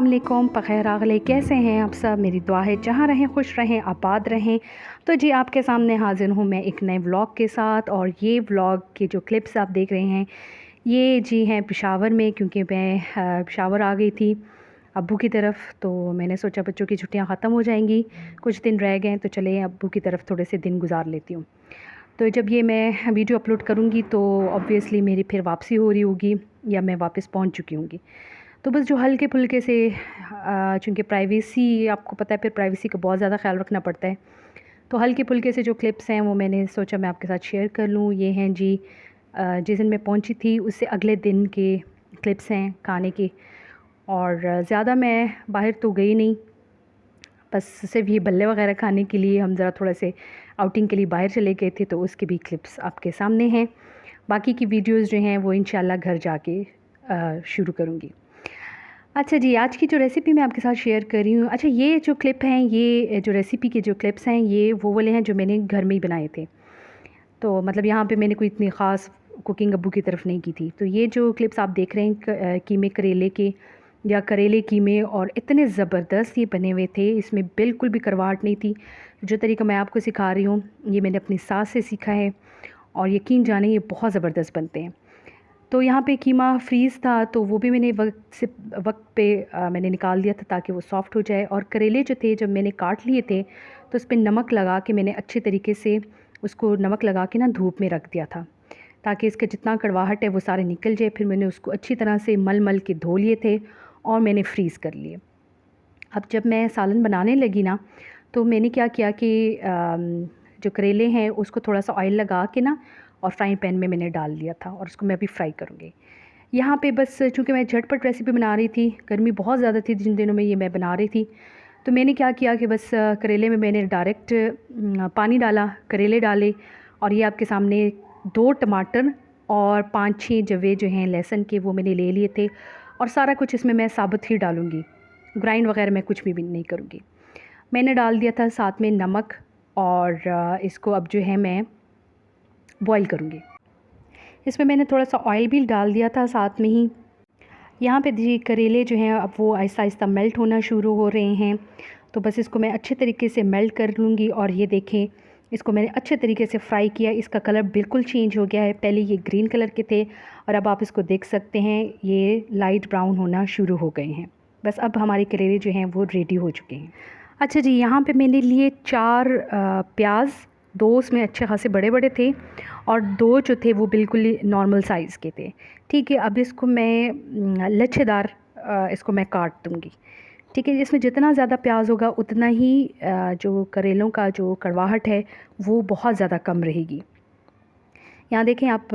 अस्सलामुअलैकुम बख़ैर आगले कैसे हैं आप सब। मेरी दुआ है जहाँ रहें खुश रहें आबाद रहें। तो जी आपके सामने हाज़िर हूँ मैं एक नए व्लॉग के साथ। और ये व्लॉग के जो क्लिप्स आप देख रहे हैं ये जी हैं पेशावर में, क्योंकि मैं पेशावर आ गई थी अब्बू की तरफ। तो मैंने सोचा बच्चों की छुट्टियाँ ख़त्म हो जाएंगी, कुछ दिन रह गए तो चले अब्बू की तरफ थोड़े से दिन गुजार लेती हूँ। तो जब ये मैं वीडियो अपलोड करूँगी तो ऑब्वियसली मेरी फिर वापसी हो रही होगी या मैं वापस पहुँच चुकी होंगी। तो बस जो हल्के फुल्के से चूँकि प्राइवेसी आपको पता है, फिर प्राइवेसी का बहुत ज़्यादा ख्याल रखना पड़ता है। तो हल्के फुल्के से जो क्लिप्स हैं वो मैंने सोचा मैं आपके साथ शेयर कर लूँ। ये हैं जी जिस दिन मैं पहुंची थी उससे अगले दिन के क्लिप्स हैं खाने के। और ज़्यादा मैं बाहर तो गई नहीं, बस सिर्फ ये बल्ले वगैरह खाने के लिए हम ज़रा थोड़ा से आउटिंग के लिए बाहर चले गए थे, तो उसके भी क्लिप्स आपके सामने हैं। बाकी की वीडियोस जो हैं वो इंशाल्लाह घर जाके शुरू करूँगी। अच्छा जी, आज की जो रेसिपी मैं आपके साथ शेयर कर रही हूँ, अच्छा ये जो क्लिप हैं, ये जो रेसिपी के जो क्लिप्स हैं ये वो वाले हैं जो मैंने घर में ही बनाए थे। तो मतलब यहाँ पे मैंने कोई इतनी ख़ास कुकिंग अब्बू की तरफ नहीं की थी। तो ये जो क्लिप्स आप देख रहे हैं कीमे करेले के या करेले कीमे, और इतने ज़बरदस्त ये बने हुए थे, इसमें बिल्कुल भी करवाहट नहीं थी। जो तरीका मैं आपको सिखा रही हूँ ये मैंने अपनी सास से सीखा है और यकीन जाने ये बहुत ज़बरदस्त बनते हैं। तो यहाँ पे कीमा फ्रीज़ था तो वो भी मैंने वक्त पे मैंने निकाल दिया था ताकि वो सॉफ़्ट हो जाए। और करेले जो थे जब मैंने काट लिए थे तो उस पर नमक लगा के मैंने अच्छे तरीके से उसको नमक लगा के ना धूप में रख दिया था ताकि इसका जितना कड़वाहट है वो सारे निकल जाए। फिर मैंने उसको अच्छी तरह से मल मल के धो लिए थे और मैंने फ्रीज़ कर लिए। अब जब मैं सालन बनाने लगी ना तो मैंने क्या किया कि जो करेले हैं उसको थोड़ा सा ऑयल लगा के ना और फ्राइंग पैन में मैंने डाल दिया था और उसको मैं अभी फ्राई करूँगी। यहाँ पे बस चूँकि मैं झटपट रेसिपी बना रही थी, गर्मी बहुत ज़्यादा थी जिन दिनों में ये मैं बना रही थी, तो मैंने क्या किया कि बस करेले में मैंने डायरेक्ट पानी डाला, करेले डाले और ये आपके सामने 2 टमाटर और 5-6 जवे जो हैं लहसुन के वो मैंने ले लिए थे। और सारा कुछ इसमें मैं साबुत ही डालूँगी, ग्राइंड वगैरह मैं कुछ भी नहीं करूँगी। मैंने डाल दिया था साथ में नमक और इसको अब जो है मैं बॉईल करूँगी। इसमें मैंने थोड़ा सा ऑयल भी डाल दिया था साथ में ही। यहाँ पे जी करेले जो हैं अब वो आहिस्ता आहिस्ता मेल्ट होना शुरू हो रहे हैं, तो बस इसको मैं अच्छे तरीके से मेल्ट कर लूँगी। और ये देखें इसको मैंने अच्छे तरीके से फ्राई किया, इसका कलर बिल्कुल चेंज हो गया है। पहले ये ग्रीन कलर के थे और अब आप इसको देख सकते हैं ये लाइट ब्राउन होना शुरू हो गए हैं। बस अब हमारे करेले जो हैं वो रेडी हो चुके हैं। अच्छा जी, यहाँ पे मैंने लिए 4 प्याज, 2 उसमें अच्छे खासे बड़े बड़े थे और 2 जो थे वो बिल्कुल नॉर्मल साइज़ के थे। ठीक है, अब इसको मैं लच्छेदार इसको मैं काट दूँगी। ठीक है, इसमें जितना ज़्यादा प्याज होगा उतना ही जो करेलों का जो कड़वाहट है वो बहुत ज़्यादा कम रहेगी। यहाँ देखें आप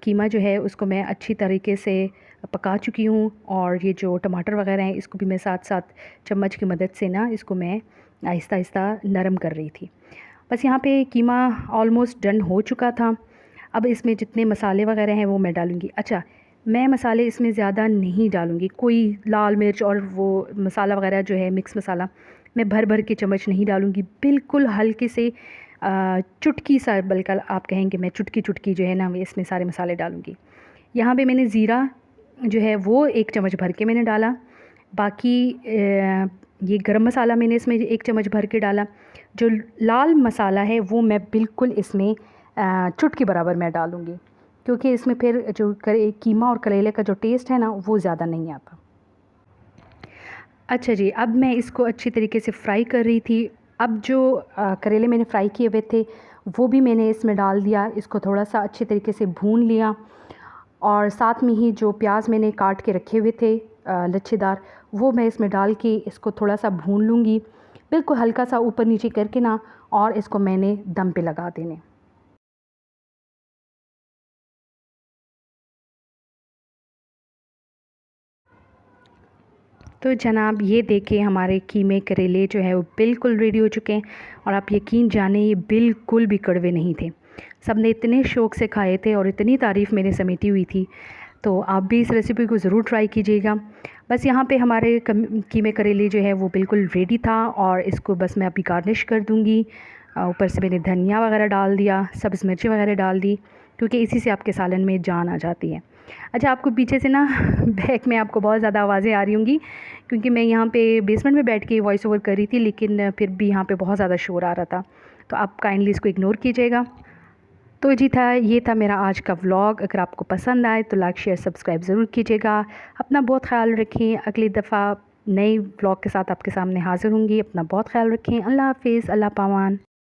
कीमा जो है उसको मैं अच्छी तरीके से पका चुकी हूँ और ये जो टमाटर वगैरह हैं इसको भी मैं साथ साथ चम्मच की मदद से ना इसको मैं आहिस्ता आहिस्ता नरम कर रही थी। बस यहाँ पे कीमा ऑलमोस्ट डन हो चुका था। अब इसमें जितने मसाले वगैरह हैं वो मैं डालूँगी। अच्छा, मैं मसाले इसमें ज़्यादा नहीं डालूँगी, कोई लाल मिर्च और वो मसाला वगैरह जो है मिक्स मसाला मैं भर भर के चम्मच नहीं डालूँगी। बिल्कुल हल्के से चुटकी सा, बल्कि आप कहेंगे मैं चुटकी चुटकी जो है ना इसमें सारे मसाले डालूँगी। यहाँ पे मैंने ज़ीरा जो है वो 1 चम्मच भर के मैंने डाला। बाकी ये गरम मसाला मैंने इसमें 1 चम्मच भर के डाला। जो लाल मसाला है वो मैं बिल्कुल इसमें चुटकी बराबर मैं डालूँगी, क्योंकि इसमें फिर जो कीमा और करेले का जो टेस्ट है ना वो ज़्यादा नहीं आता। अच्छा जी, अब मैं इसको अच्छी तरीके से फ्राई कर रही थी। अब जो करेले मैंने फ्राई किए हुए थे वो भी मैंने इसमें डाल दिया, इसको थोड़ा सा अच्छे तरीके से भून लिया। और साथ में ही जो प्याज मैंने काट के रखे हुए थे लच्छेदार, वो मैं इसमें डाल के इसको थोड़ा सा भून लूँगी, बिल्कुल हल्का सा ऊपर नीचे करके ना, और इसको मैंने दम पे लगा देने। तो जनाब ये देखिए हमारे कीमे करेले जो है वो बिल्कुल रेडी हो चुके हैं और आप यकीन जाने ये बिल्कुल भी कड़वे नहीं थे। सब ने इतने शौक़ से खाए थे और इतनी तारीफ़ मेरे समेटी हुई थी। तो आप भी इस रेसिपी को ज़रूर ट्राई कीजिएगा। बस यहाँ पे हमारे कीमे करेले जो है वो बिल्कुल रेडी था और इसको बस मैं अभी गार्निश कर दूँगी। ऊपर से मैंने धनिया वगैरह डाल दिया, सब्ज़ मिर्ची वगैरह डाल दी, क्योंकि इसी से आपके सालन में जान आ जाती है। अच्छा, आपको पीछे से ना बैक में आपको बहुत ज़्यादा आवाज़ें आ रही होंगी, क्योंकि मैं यहाँ पे बेसमेंट में बैठ के वॉइस ओवर कर रही थी, लेकिन फिर भी यहाँ पे बहुत ज़्यादा शोर आ रहा था, तो आप काइंडली इसको इग्नोर कीजिएगा। तो ये था मेरा आज का व्लॉग। अगर आपको पसंद आए तो लाइक शेयर सब्सक्राइब ज़रूर कीजिएगा। अपना बहुत ख्याल रखें। अगली दफ़ा नए व्लॉग के साथ आपके सामने हाज़िर होंगी। अपना बहुत ख्याल रखें। अल्लाह हाफ़िज़, अल्लाह पामान।